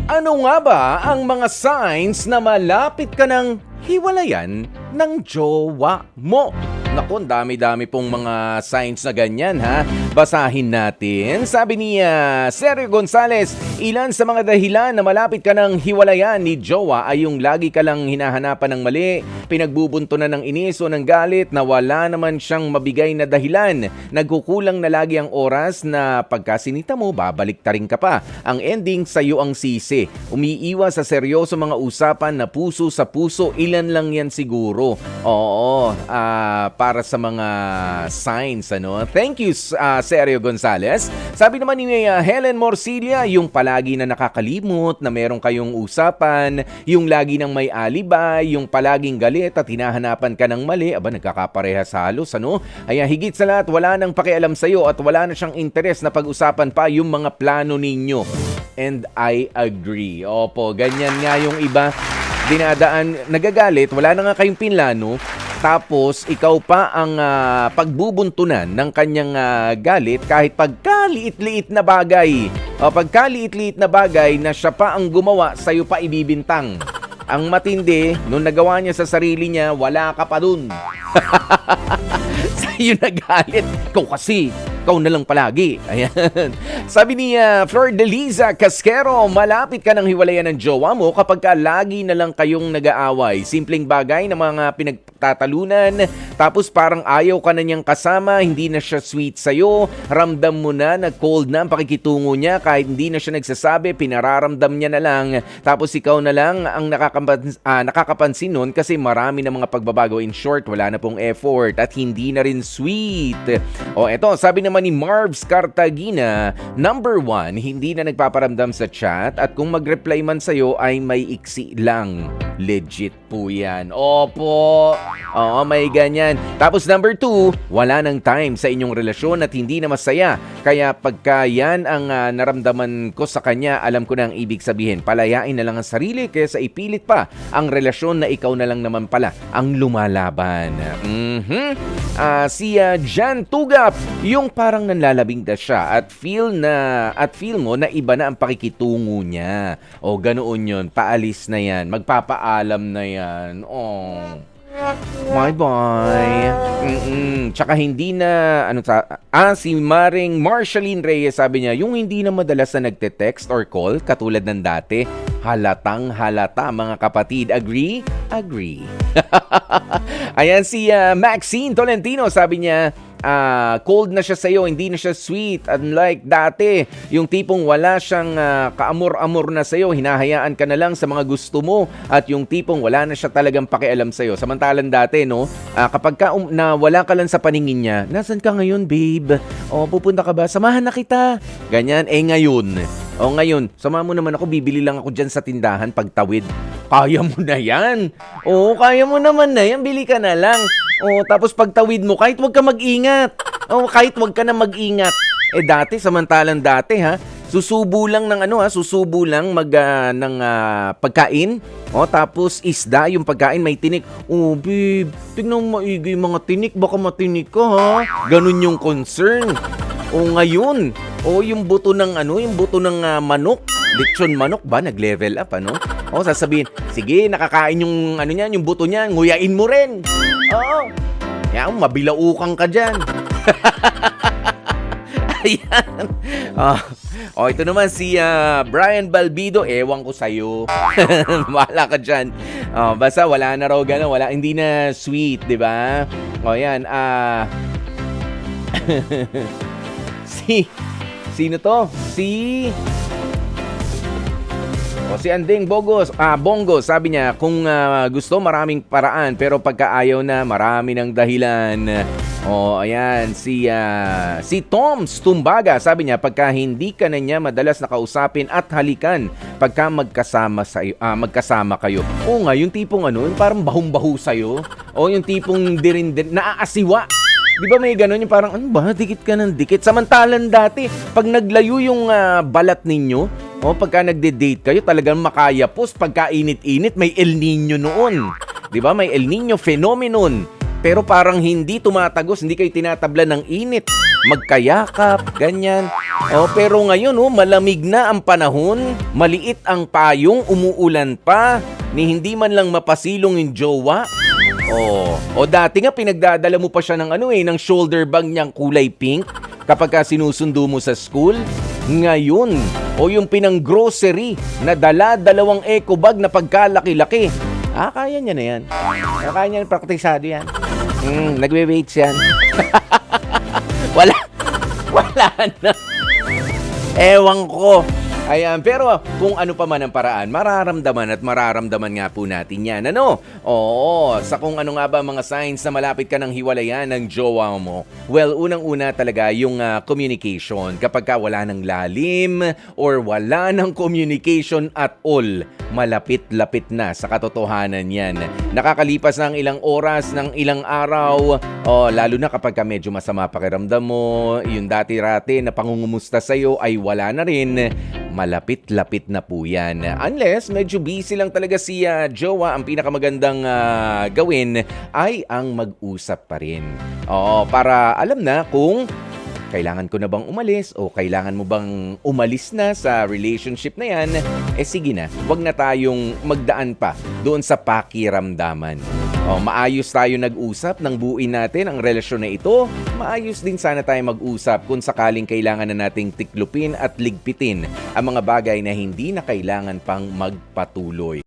Ano nga ba ang mga signs na malapit ka ng hiwalayan ng jowa mo? Naku, ang dami-dami pong mga signs na ganyan ha. Basahin natin. Sabi ni Sergio Gonzalez, ilan sa mga dahilan na malapit ka ng hiwalayan ni jowa ay yung lagi ka lang hinahanapan ng mali, pinagbubuntunan ng inis o ng galit na wala naman siyang mabigay na dahilan. Nagkukulang na lagi ang oras na pagkasinita mo, babalik ta rin ka pa. Ang ending, sa'yo ang sisi. Umiiwas sa seryoso mga usapan na puso sa puso, ilan lang yan siguro. Oo, para sa mga signs, ano. Thank you, Sergio Gonzalez. Sabi naman ni Helen Morcilla, yung palagi na nakakalimot na meron kayong usapan, yung lagi nang may alibay, yung palaging galit at hinahanapan ka ng mali, aba nagkakaparehas halos, ano. Ay higit sa lahat, wala nang pakialam sa'yo at wala na siyang interes na pag-usapan pa yung mga plano ninyo. And I agree. Opo, ganyan nga yung iba. Dinadaan, nagagalit, wala na nga kayong pinlano, tapos ikaw pa ang pagbubuntunan ng kanyang galit kahit pagkaliit-liit na bagay. O pagkaliit-liit na bagay na siya pa ang gumawa, sa'yo pa ibibintang. Ang matindi, nung nagawa niya sa sarili niya, wala ka pa dun. Sa'yo nagalit. Ikaw kasi, ikaw na lang palagi. Ayan. Sabi ni Flor de Liza Casquero, malapit ka ng hiwalayan ng jowa mo kapag lagi na lang kayong nag-aaway. Simpleng bagay na mga pinagtatalunan, tapos parang ayaw ka na niyang kasama, hindi na siya sweet sa'yo, ramdam mo na, nag-cold na ang pakikitungo niya, kahit hindi na siya nagsasabi, pinararamdam niya na lang, tapos ikaw na lang ang nakakapansin nun kasi marami na mga pagbabago. In short, wala na pong effort at hindi na rin sweet. O eto, sabi naman ni Marv's Cartagena, number 1, hindi na nagpaparamdam sa chat at kung mag-reply man sa'yo ay may iksi lang. Legit po yan. Opo. Oo, may ganyan. Tapos number 2, wala nang time sa inyong relasyon at hindi na masaya. Kaya pagka yan ang naramdaman ko sa kanya, alam ko na ang ibig sabihin. Palayain na lang ang sarili kaysa ipilit pa ang relasyon na ikaw na lang naman pala ang lumalaban. Si Jan Tugap, yung parang nanlalabing na siya at feel mo na iba na ang pakikitungo niya. O ganoon yun, paalis na yan, magpapaalam na yan. Oh. Bye-bye. Tsaka hindi na, si Maring Marceline Reyes, sabi niya, yung hindi na madalas na nagte-text or call, katulad ng dati, halatang halata mga kapatid. Agree? Agree. Ayan si Maxine Tolentino, sabi niya, cold na siya sa'yo, hindi na siya sweet. Unlike dati, yung tipong wala siyang kaamor-amor na sa'yo, hinahayaan ka na lang sa mga gusto mo, at yung tipong wala na siya talagang pakialam sa'yo. Samantalang dati, no, kapag na wala ka lang sa paningin niya, nasan ka ngayon, babe? O, pupunta ka ba? Samahan na kita. Ganyan, ngayon, sama mo naman ako, bibili lang ako dyan sa tindahan pagtawid. Kaya mo na yan. Oo, kaya mo naman na yan, bili ka na lang. O, tapos pagtawid mo, kahit wag ka mag-ingat. O, kahit wag ka na mag-ingat. Samantalang dati susubo lang ng ng pagkain. O, tapos isda, yung pagkain may tinik. Oh, babe, tignan mo maigi yung mga tinik, baka matinik ka Ganun yung concern. O, ngayon, yung buto ng manok. Lechon manok ba? Nag-level up, O, sasabihin, sige, nakakain yung yung buto niya, nguyain mo rin. Oo. Yan, mabilaukan ka dyan. Ayan. Ito naman si Brian Balbido. Ewan ko sa'yo. Wala ka dyan. Basta wala na raw gano'n. Hindi na sweet, di ba? Yan. Sino to? Si Anding Bongo, sabi niya, kung gusto maraming paraan pero pagka ayaw na, marami ng dahilan. Ayan, si Toms Tumbaga, sabi niya, pagka hindi ka na niya madalas nakausapin at halikan pagka magkasama kayo. Yung tipong yung parang bahong-baho sa'yo. Yung tipong naaasiwa. Di ba may gano'n yung parang, dikit ka ng dikit. Samantalang dati, pag naglayo yung balat ninyo, pagka nagde-date kayo, talagang makayapos. Pagka init-init, may El Nino noon. Di ba? May El Nino phenomenon. Pero parang hindi tumatagos, hindi kayo tinatabla ng init. magkayakap, ganyan. Pero ngayon, malamig na ang panahon, maliit ang payong, umuulan pa, ni hindi man lang mapasilong yung jowa. Dati nga pinagdadala mo pa siya ng ng shoulder bag niyang kulay pink kapag sinusundo mo sa school. Ngayon, yung pinang-grocery na dalawang eco bag na pagkalaki-laki. Kaya niya na yan. Kaya niya, praktisado yan. Nagwe-weights yan. Wala na. Ewan ko. Ayan, pero kung ano pa man ang paraan, mararamdaman nga po natin yan. Sa kung ano nga ba mga signs na malapit ka ng hiwalayan ng jowa mo. Well, unang-una talaga yung communication. Kapag ka wala ng lalim or wala ng communication at all, malapit-lapit na sa katotohanan yan. Nakakalipas ng ilang oras, ng ilang araw, lalo na kapag ka medyo masama pakiramdam mo, yung dati-rati na pangungumusta sa'yo ay wala na rin, malapit-lapit na po yan. Unless medyo busy lang talaga si jowa, ang pinakamagandang gawin ay ang mag-usap pa rin. Para alam na kung kailangan ko na bang umalis o kailangan mo bang umalis na sa relationship na yan, sige na, wag na tayong magdaan pa doon sa pakiramdaman. Maayos tayo nag-usap nang buuin natin ang relasyon na ito. Maayos din sana tayo mag-usap kung sakaling kailangan na nating tiklupin at ligpitin ang mga bagay na hindi na kailangan pang magpatuloy.